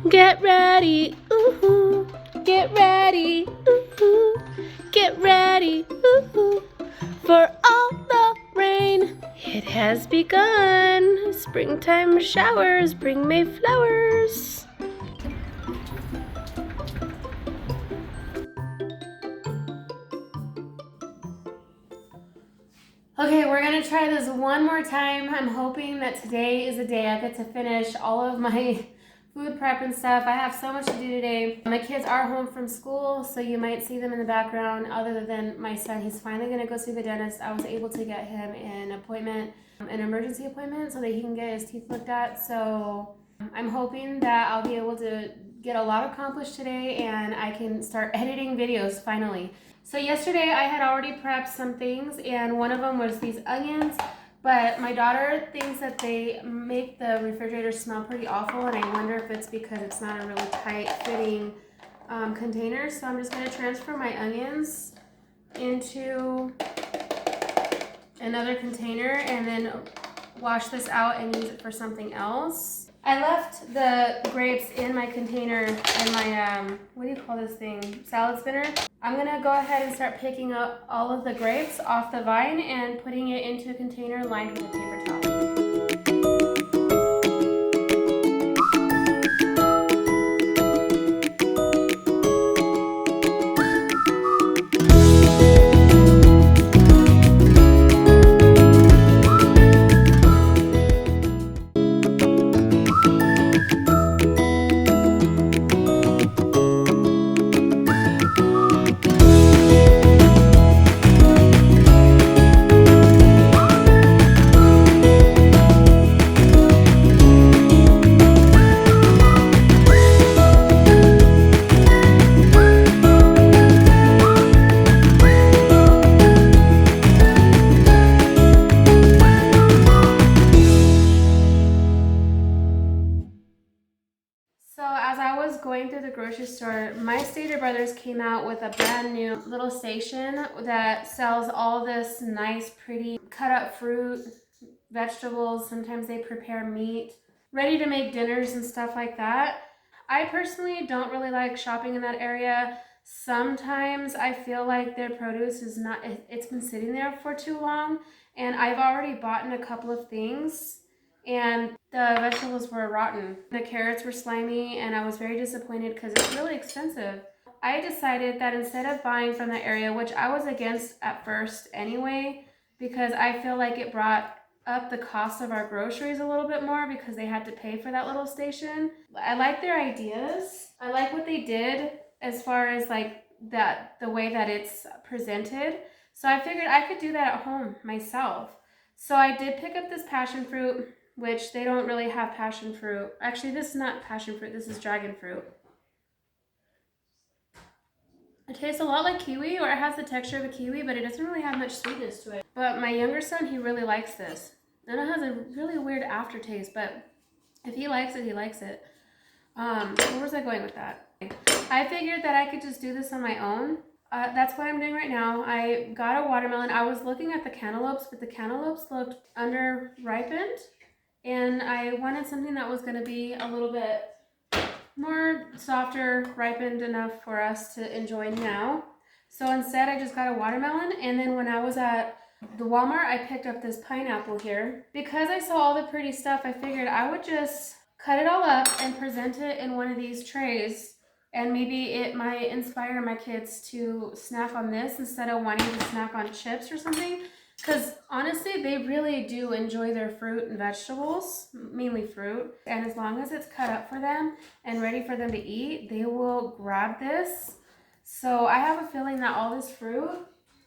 Get ready, ooh, get ready, ooh, get ready, ooh, for all the rain. It has begun. Springtime showers bring May flowers. Okay, we're gonna try this one more time. I'm hoping that today is the day I get to finish all of my food prep and stuff. I have so much to do today. My kids are home from school, so you might see them in the background. Other than my son, he's finally gonna go see the dentist. I was able to get him an appointment, an emergency appointment, so that he can get his teeth looked at. So I'm hoping that I'll be able to get a lot accomplished today and I can start editing videos finally. So yesterday I had already prepped some things, and one of them was these onions, but my daughter thinks that they make the refrigerator smell pretty awful, and I wonder if it's because it's not a really tight fitting container. So I'm just going to transfer my onions into another container and then wash this out and use it for something else. I left the grapes in my container in my, what do you call this thing? Salad spinner. I'm gonna go ahead and start picking up all of the grapes off the vine and putting it into a container lined with a paper towel. Going through the grocery store, my Stater Brothers came out with a brand new little station that sells all this nice, pretty cut up fruit, vegetables. Sometimes they prepare meat, ready to make dinners and stuff like that. I personally don't really like shopping in that area. Sometimes I feel like their produce is not, it's been sitting there for too long, and I've already bought in a couple of things and the vegetables were rotten. The carrots were slimy, and I was very disappointed because it's really expensive. I decided that instead of buying from the area, which I was against at first anyway, because I feel like it brought up the cost of our groceries a little bit more because they had to pay for that little station. I like their ideas. I like what they did as far as like that, the way that it's presented. So I figured I could do that at home myself. So I did pick up this passion fruit, which they don't really have passion fruit. Actually, this is not passion fruit, this is dragon fruit. It tastes a lot like kiwi, or it has the texture of a kiwi, but it doesn't really have much sweetness to it. But my younger son, he really likes this. And it has a really weird aftertaste, but if he likes it, he likes it. Where was I going with that? I figured that I could just do this on my own. That's what I'm doing right now. I got a watermelon. I was looking at the cantaloupes, but the cantaloupes looked under-ripened. And I wanted something that was going to be a little bit more softer, ripened enough for us to enjoy now. So instead I just got a watermelon, and then when I was at the Walmart, I picked up this pineapple here. Because I saw all the pretty stuff, I figured I would just cut it all up and present it in one of these trays, and maybe it might inspire my kids to snack on this instead of wanting to snack on chips or something. Because honestly, they really do enjoy their fruit and vegetables, mainly fruit. And as long as it's cut up for them and ready for them to eat, they will grab this. So I have a feeling that all this fruit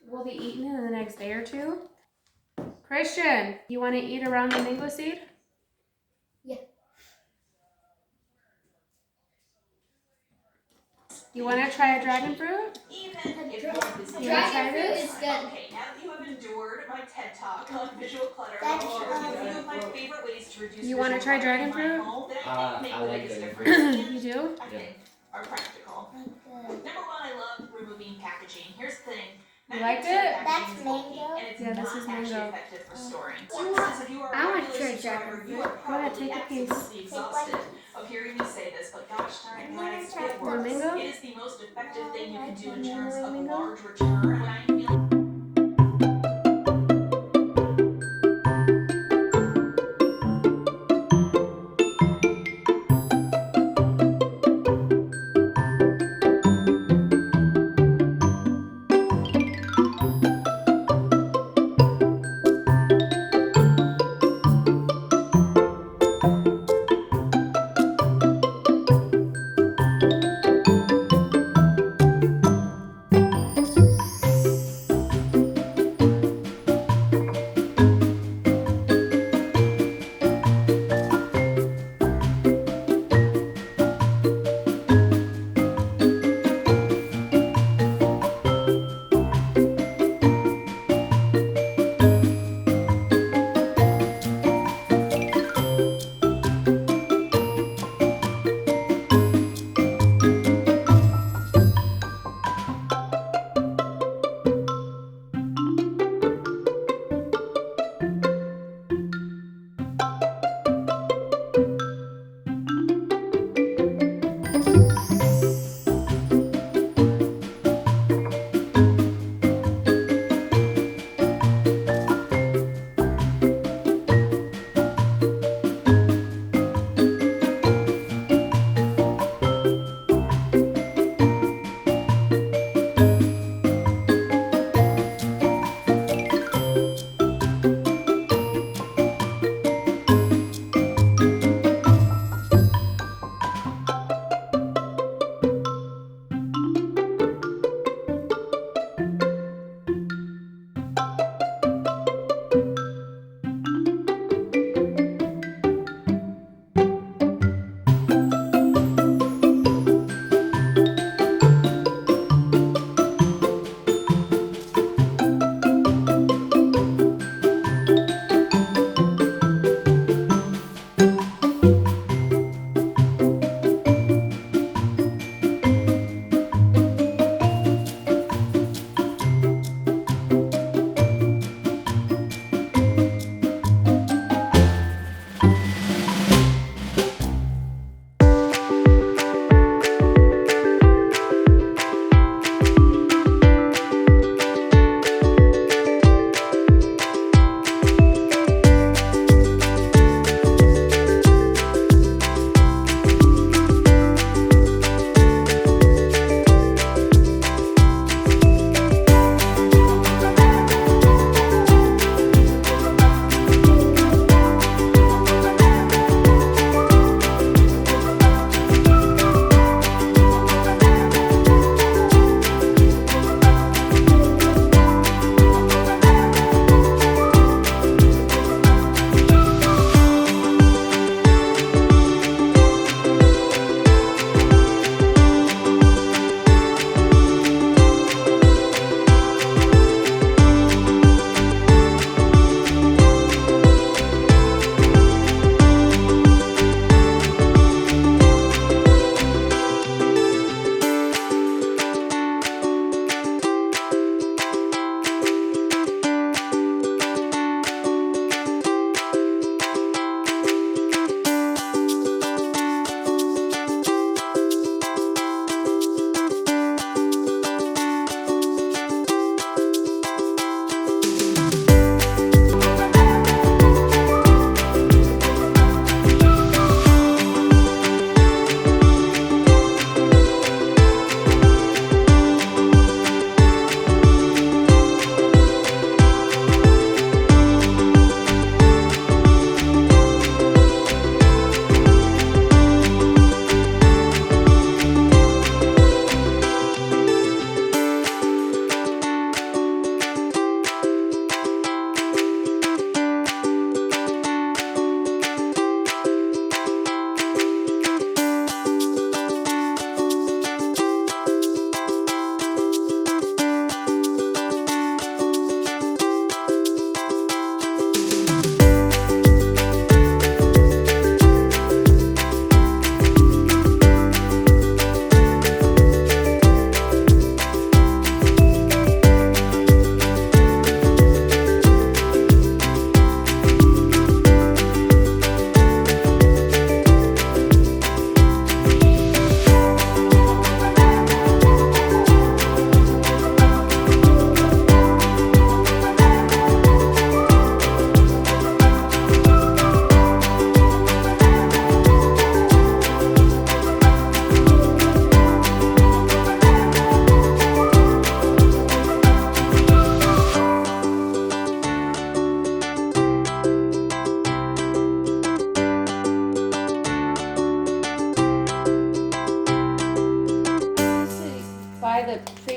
will be eaten in the next day or two. Christian, you want to eat around the mango seed? Yeah. You want to try a dragon fruit? Dragon fruit is good. Okay, now that you have endured my TED Talk on visual clutter, That's I'll share with you a few of my favorite ways to reduce You want to try dragon fruit? home that I think make I the like biggest dragon difference. You do? I think are practical. Number one, I love removing packaging. Here's the thing. You liked it? That's mango. And it's Yeah, this not is actually mango. effective for storing. If you are I want a to try regular subscriber, dragon you are Go ahead, probably take a piece. absolutely exhausted of hearing me say this, but gosh, to do in terms of a large return when I'm feeling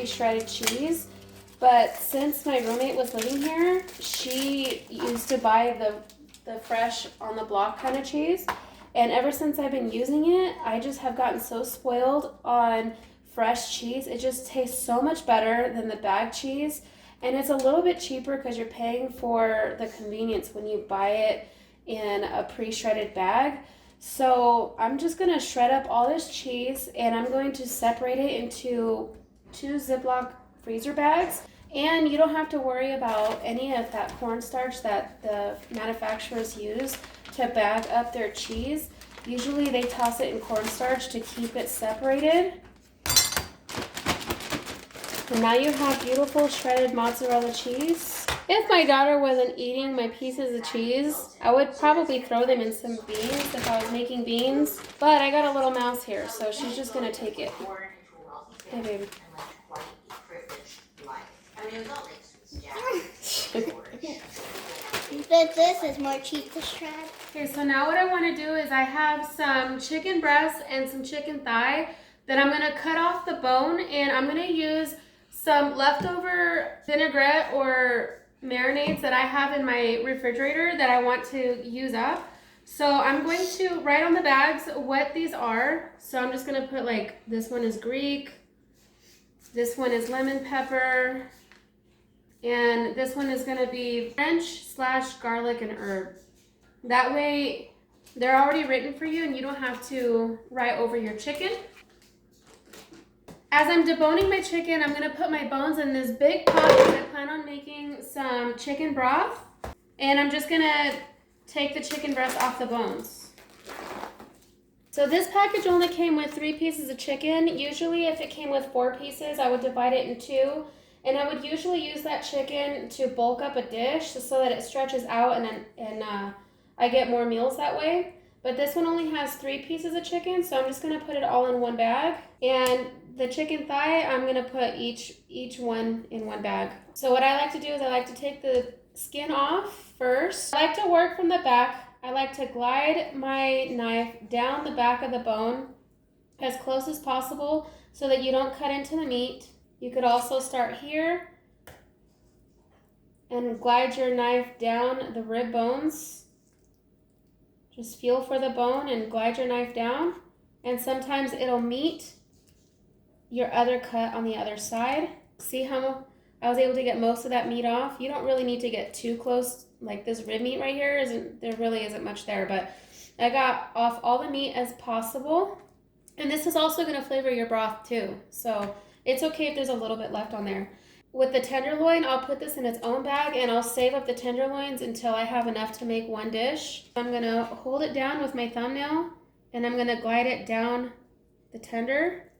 pre-shredded cheese. But since my roommate was living here, she used to buy the fresh on the block kind of cheese. And ever since I've been using it, I just have gotten so spoiled on fresh cheese. It just tastes so much better than the bag cheese. And it's a little bit cheaper because you're paying for the convenience when you buy it in a pre-shredded bag. So I'm just gonna shred up all this cheese and I'm going to separate it into 2 Ziploc freezer bags. And you don't have to worry about any of that cornstarch that the manufacturers use to bag up their cheese. Usually they toss it in cornstarch to keep it separated. And now you have beautiful shredded mozzarella cheese. If my daughter wasn't eating my pieces of cheese, I would probably throw them in some beans if I was making beans. But I got a little mouse here, so she's just gonna take it. Hey, baby. This is more cheese to shred. Okay, so now what I want to do is I have some chicken breast and some chicken thigh that I'm going to cut off the bone, and I'm going to use some leftover vinaigrette or marinades that I have in my refrigerator that I want to use up. So I'm going to write on the bags what these are. So I'm just going to put, like, this one is Greek, this one is lemon pepper, and this one is going to be French/garlic and herb. That way they're already written for you and you don't have to write over your chicken. As I'm deboning my chicken, I'm going to put my bones in this big pot because I plan on making some chicken broth. And I'm just going to take the chicken breast off the bones. So this package only came with 3 pieces of chicken. Usually if it came with 4 pieces, I would divide it in 2. And I would usually use that chicken to bulk up a dish so that it stretches out and I get more meals that way. But this one only has 3 pieces of chicken, so I'm just going to put it all in one bag. And the chicken thigh, I'm going to put each one in one bag. So what I like to do is I like to take the skin off first. I like to work from the back. I like to glide my knife down the back of the bone as close as possible so that you don't cut into the meat. You could also start here and glide your knife down the rib bones. Just feel for the bone and glide your knife down. And sometimes it'll meet your other cut on the other side. See how I was able to get most of that meat off? You don't really need to get too close. Like this rib meat right here, there really isn't much there, but I got off all the meat as possible. And this is also going to flavor your broth too. So it's okay if there's a little bit left on there. With the tenderloin, I'll put this in its own bag and I'll save up the tenderloins until I have enough to make one dish. I'm going to hold it down with my thumbnail and I'm going to glide it down the tender.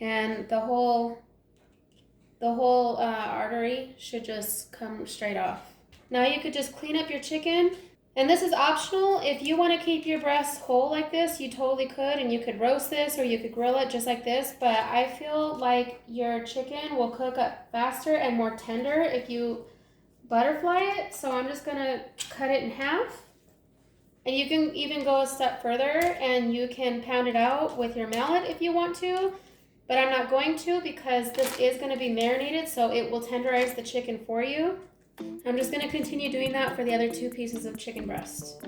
And the whole artery should just come straight off. Now you could just clean up your chicken. And this is optional. If you want to keep your breasts whole like this, you totally could. And you could roast this or you could grill it just like this. But I feel like your chicken will cook up faster and more tender if you butterfly it. So I'm just going to cut it in half. And you can even go a step further and you can pound it out with your mallet if you want to. But I'm not going to because this is going to be marinated, so it will tenderize the chicken for you. I'm just going to continue doing that for the other 2 pieces of chicken breast.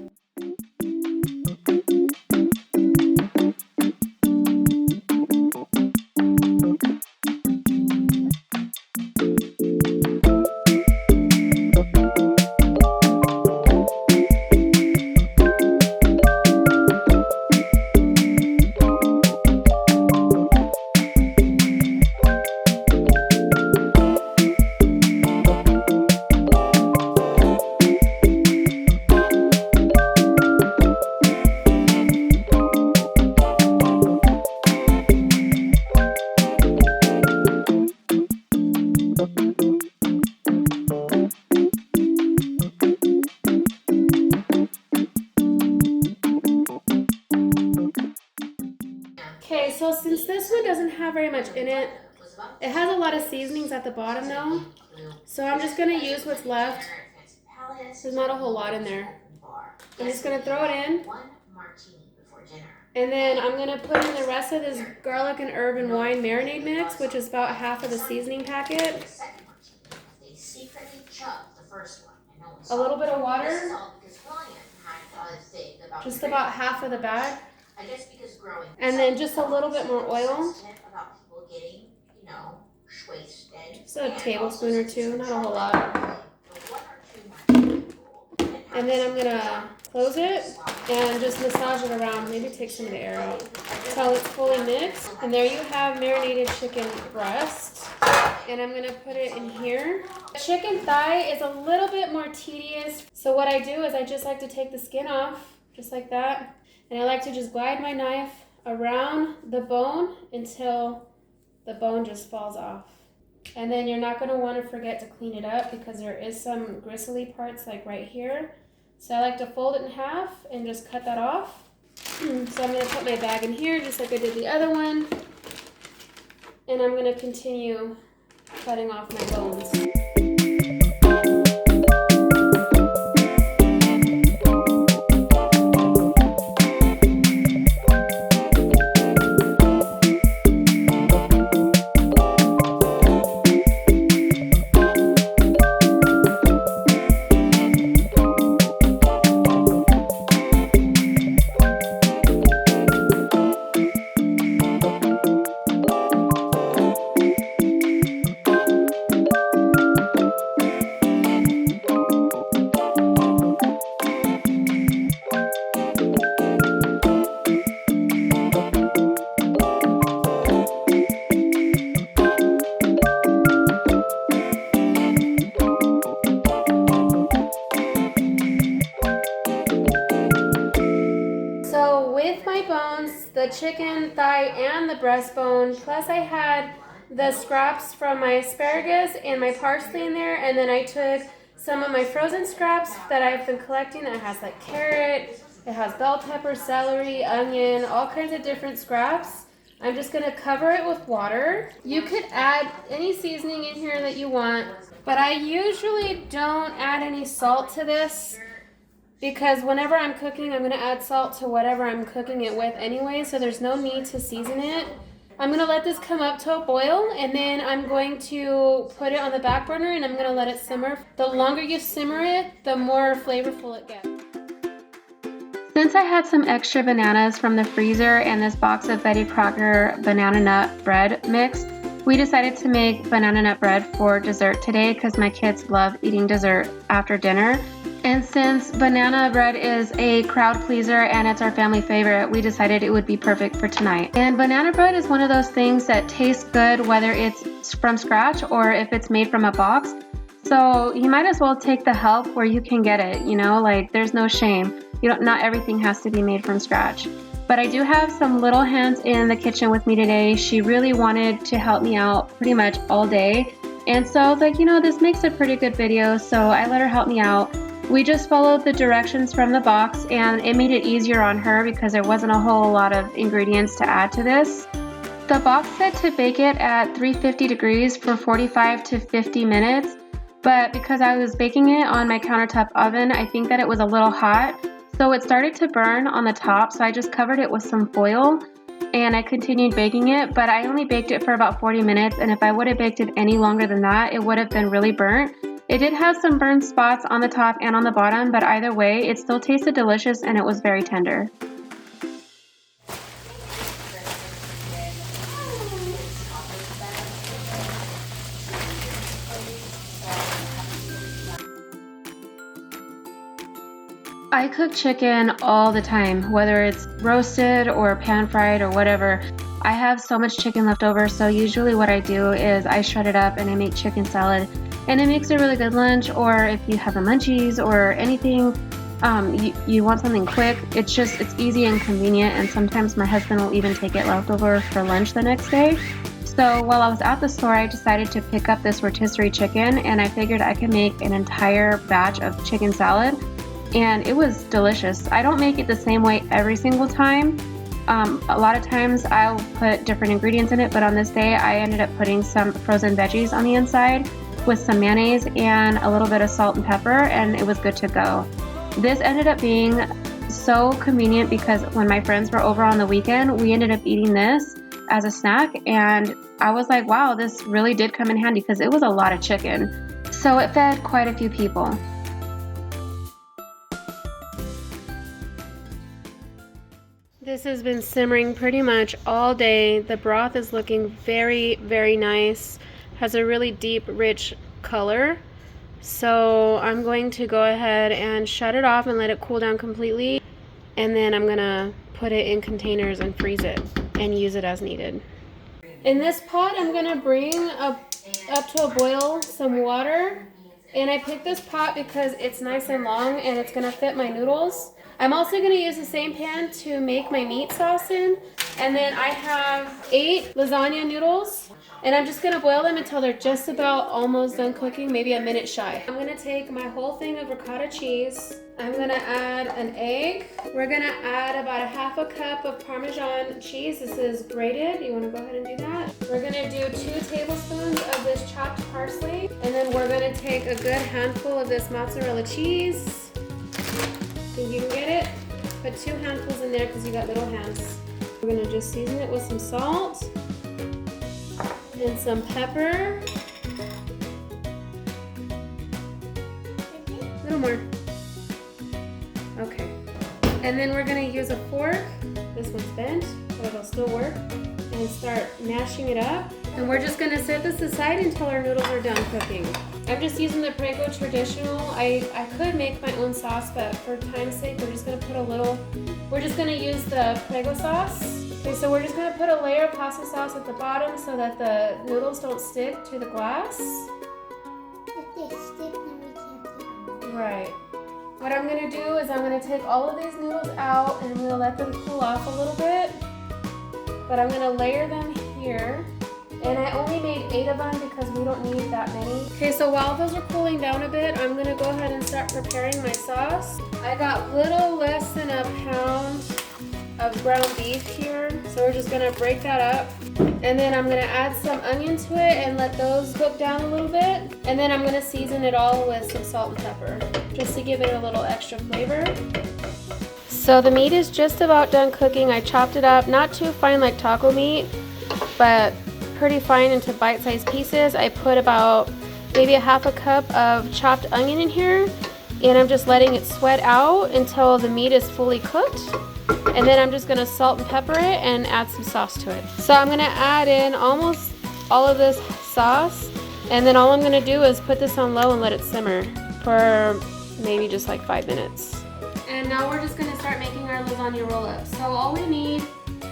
Okay, so since this one doesn't have very much in it, it has a lot of seasonings at the bottom though. So I'm just going to use what's left. There's not a whole lot in there. I'm just going to throw it in. And then I'm gonna put in the rest of this garlic and herb and wine marinade mix, which is about half of the seasoning packet. They secretly chugged the first one. And no one A saw little it. bit of This water, is all because Brian had a thing about just about half of the bag. I guess because growing And then just a little bit more oil. sensitive about people getting, you know, wasted. Just a tablespoon or two, not a whole lot. The 1 or 2 rule. And then I'm gonna close it and just massage it around, maybe take some of the air out until it's fully mixed. And there you have marinated chicken breast. And I'm gonna put it in here. Chicken thigh is a little bit more tedious. So what I do is I just like to take the skin off, just like that. And I like to just glide my knife around the bone until the bone just falls off. And then you're not gonna wanna forget to clean it up because there is some gristly parts like right here. So I like to fold it in half and just cut that off. So I'm gonna put my bag in here just like I did the other one. And I'm gonna continue cutting off my bones. The chicken thigh and the breastbone, plus I had the scraps from my asparagus and my parsley in there, and then I took some of my frozen scraps that I've been collecting that has like carrot, it has bell pepper, celery, onion, all kinds of different scraps. I'm just gonna cover it with water. You could add any seasoning in here that you want, but I usually don't add any salt to this, because whenever I'm cooking, I'm going to add salt to whatever I'm cooking it with anyway, so there's no need to season it. I'm going to let this come up to a boil, and then I'm going to put it on the back burner, and I'm going to let it simmer. The longer you simmer it, the more flavorful it gets. Since I had some extra bananas from the freezer and this box of Betty Crocker banana nut bread mix, we decided to make banana nut bread for dessert today because my kids love eating dessert after dinner. And since banana bread is a crowd pleaser and it's our family favorite, we decided it would be perfect for tonight. And banana bread is one of those things that tastes good whether it's from scratch or if it's made from a box. So you might as well take the help where you can get it, you know, like there's no shame. Not everything has to be made from scratch. But I do have some little hands in the kitchen with me today. She really wanted to help me out pretty much all day. And so I was like, this makes a pretty good video, so I let her help me out. We just followed the directions from the box and it made it easier on her because there wasn't a whole lot of ingredients to add to this. The box said to bake it at 350 degrees for 45 to 50 minutes, but because I was baking it on my countertop oven, I think that it was a little hot, so it started to burn on the top, so I just covered it with some foil and I continued baking it, but I only baked it for about 40 minutes, and if I would have baked it any longer than that, it would have been really burnt. It did have some burned spots on the top and on the bottom, but either way, it still tasted delicious and it was very tender. I cook chicken all the time, whether it's roasted or pan fried or whatever. I have so much chicken left over, so usually what I do is I shred it up and I make chicken salad. And it makes a really good lunch, or if you have the munchies or anything, you want something quick, it's easy and convenient, and sometimes my husband will even take it leftover for lunch the next day. So while I was at the store, I decided to pick up this rotisserie chicken, and I figured I could make an entire batch of chicken salad, and it was delicious. I don't make it the same way every single time. A lot of times I'll put different ingredients in it, but on this day I ended up putting some frozen veggies on the inside with some mayonnaise and a little bit of salt and pepper, and it was good to go. This ended up being so convenient because when my friends were over on the weekend, we ended up eating this as a snack, and I was like, wow, this really did come in handy because it was a lot of chicken. So it fed quite a few people. This has been simmering pretty much all day. The broth is looking very, very nice. Has a really deep, rich color. So I'm going to go ahead and shut it off and let it cool down completely. And then I'm gonna put it in containers and freeze it and use it as needed. In this pot, I'm gonna bring up to a boil some water. And I picked this pot because it's nice and long and it's gonna fit my noodles. I'm also gonna use the same pan to make my meat sauce in. And then I have 8 lasagna noodles. And I'm just gonna boil them until they're just about almost done cooking, maybe a minute shy. I'm gonna take my whole thing of ricotta cheese. I'm gonna add an egg. We're gonna add about a half a cup of Parmesan cheese. This is grated. You wanna go ahead and do that? We're gonna do 2 tablespoons of this chopped parsley. And then we're gonna take a good handful of this mozzarella cheese. Think you can get it? Put 2 handfuls in there because you got little hands. We're gonna just season it with some salt and some pepper. A little more. Okay. And then we're gonna use a fork. This one's bent, but it'll still work. And start mashing it up. And we're just gonna set this aside until our noodles are done cooking. I'm just using the Prego traditional. I could make my own sauce, but for time's sake, we're just gonna put a little, we're just gonna use the Prego sauce. Okay, so we're just gonna put a layer of pasta sauce at the bottom so that the noodles don't stick to the glass. If they stick, then we can't take them. Right. What I'm gonna do is I'm gonna take all of these noodles out and I'm gonna let them cool off a little bit. But I'm gonna layer them here. And I only made 8 of them because we don't need that many. Okay, so while those are cooling down a bit, I'm gonna go ahead and start preparing my sauce. I got little less than a pound of ground beef here. So we're just gonna break that up. And then I'm gonna add some onion to it and let those cook down a little bit. And then I'm gonna season it all with some salt and pepper, just to give it a little extra flavor. So the meat is just about done cooking. I chopped it up, not too fine like taco meat, but pretty fine into bite-sized pieces. I put about maybe a half a cup of chopped onion in here, and I'm just letting it sweat out until the meat is fully cooked. And then I'm just gonna salt and pepper it and add some sauce to it. So I'm gonna add in almost all of this sauce, and then all I'm gonna do is put this on low and let it simmer for maybe just like 5 minutes. And now we're just gonna start making our lasagna roll-ups. So all we need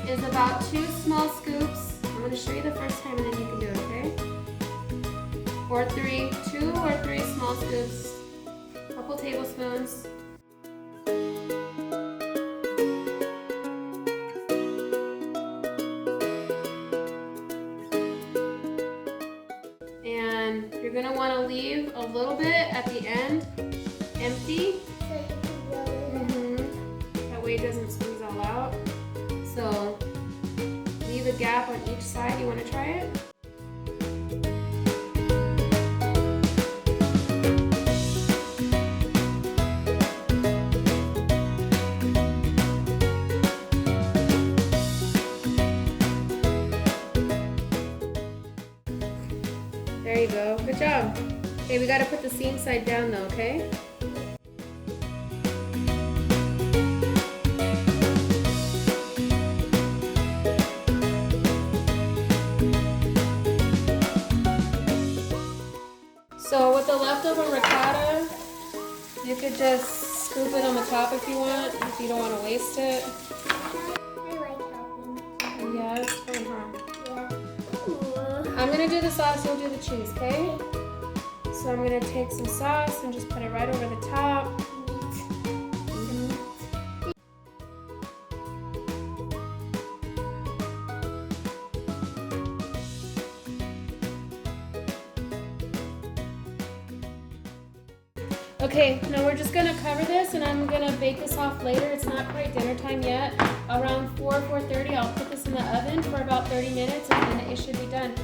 is about 2 small scoops. I'm going to show you the first time and then you can do it, okay? Or 2 or 3 small scoops, a couple tablespoons. And you're going to want to leave a little bit at the end empty. That way it doesn't squeeze all out. So leave a gap on each side. You want to try it? There you go. Good job. Okay, we got to put the seam side down though, okay? So with the leftover ricotta, you could just scoop it on the top if you want, if you don't want to waste it. I like helping. Yeah, it's fun, huh? Yeah. I'm going to do the sauce, you'll do the cheese, okay? So I'm going to take some sauce and just put it right over the top. Okay, now we're just gonna cover this and I'm gonna bake this off later. It's not quite dinner time yet. Around 4:30, I'll put this in the oven for about 30 minutes and then it should be done.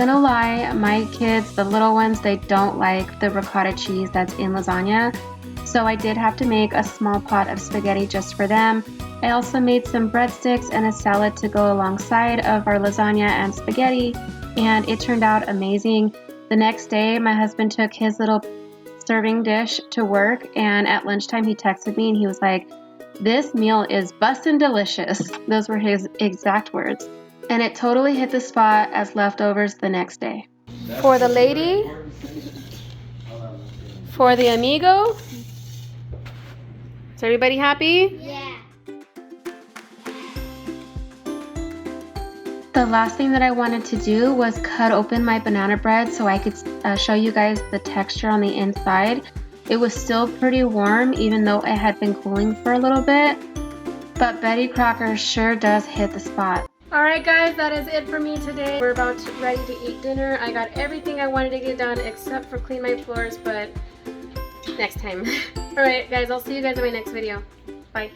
gonna lie, my kids, the little ones, they don't like the ricotta cheese that's in lasagna. So I did have to make a small pot of spaghetti just for them. I also made some breadsticks and a salad to go alongside of our lasagna and spaghetti, and it turned out amazing. The next day, my husband took his little serving dish to work, and at lunchtime he texted me and he was like, "This meal is bussin' delicious." Those were his exact words. And it totally hit the spot as leftovers the next day. For the lady, for the amigo. Is everybody happy? Yeah. The last thing that I wanted to do was cut open my banana bread so I could show you guys the texture on the inside. It was still pretty warm even though it had been cooling for a little bit, but Betty Crocker sure does hit the spot. Alright guys, that is it for me today. We're about ready to eat dinner. I got everything I wanted to get done except for clean my floors, but next time. Alright guys, I'll see you guys in my next video. Bye.